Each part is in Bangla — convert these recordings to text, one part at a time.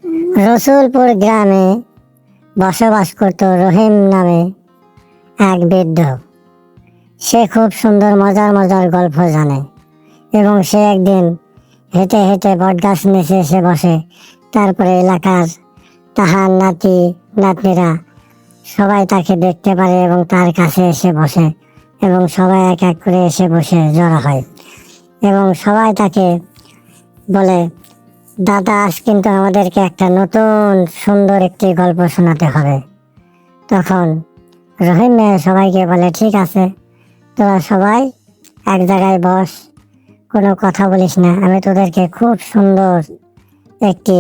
রসুলপুর গ্রামে বসবাস করত রহিম নামে এক বৃদ্ধ। সে খুব সুন্দর মজার মজার গল্প জানে এবং সে একদিন হেঁটে হেঁটে বটগাছ নিচে এসে বসে। তারপরে এলাকার তাহার নাতি নাতনিরা সবাই তাকে দেখতে পারে এবং তার কাছে এসে বসে এবং সবাই এক এক করে এসে বসে জড়ো হয় এবং সবাই তাকে বলে, দাদা আজ কিন্তু আমাদেরকে একটা নতুন সুন্দর একটি গল্প শোনাতে হবে। তখন রহিম মিয়া সবাইকে বলে, ঠিক আছে, তোরা সবাই এক জায়গায় বস, কোনো কথা বলিস না, আমি তোদেরকে খুব সুন্দর একটি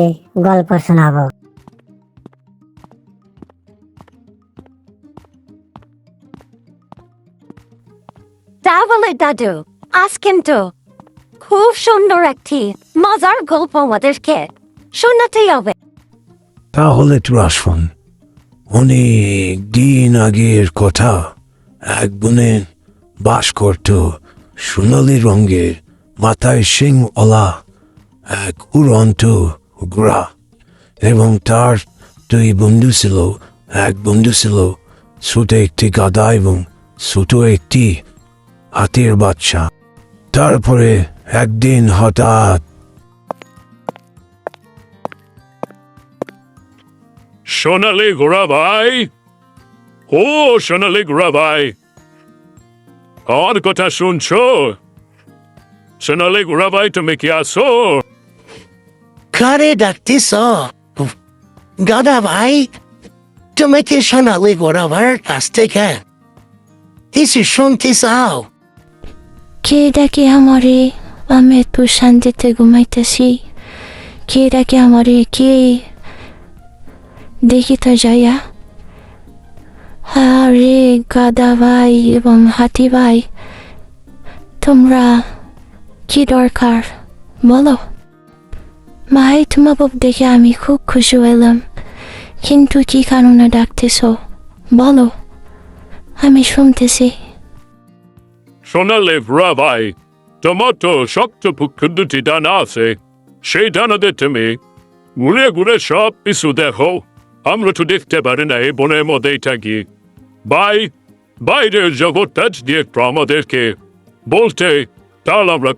গল্প শোনাবো। তাহলে দাদু, আজ কিন্তু খুব সুন্দর একটি মজার গল্প আমাদেরকে শোনাতে হবে। তাহলে তোরা শোন। অনেক দিন আগের কথা। এক বনে বাস করত সোনালি রঙের মাথায় শিংওয়ালা এক উড়ন্ত ঘোড়া এবং তার দুই বন্ধু ছিল। এক বন্ধু ছিল ছোট একটি গাধা এবং ছোট একটি হাতির বাচ্চা। তারপরে একদিন হঠাৎ সোনালি ঘোড়া ভাই, ও সোনালি ঘোড়া ভাই, আমার কথা শুনছো? সোনালি ঘোড়া ভাই, তুমি কি আছো? কারে ডাকতেছ? গাদা ভাই, তুমি কি সোনালি ঘোড়াবার কাছ থেকে কিছু শুনতে চাও? কে ডাকে আমারে? আমি একটু শান্তিতে ঘুমাইতেছি। কে ডাকে আমারে? কে? দেখি তো যাইয়া। আরে গাদা ভাই এবং হাতি ভাই, তোমরা কি দরকার বলো? ভাই, তোমার দেখে আমি খুব খুশি হইলাম, কিন্তু কি কারণে ডাকতেছ বলো, আমি শুনতেছি। সোনালি ঘোড়া ভাই, তোমার তো শক্ত পুকুর দুটি ডানা আছে। সেই ডানাতে তুমি ঘুরে ঘুরে সব কিছু দেখো। আমরা তো দেখতে পারি না, এই বনের মধ্যেই থাকি। ভাই, বাইরের জগৎটা দিয়ে একটু আমাদেরকে বলতে, তাহলে আমরা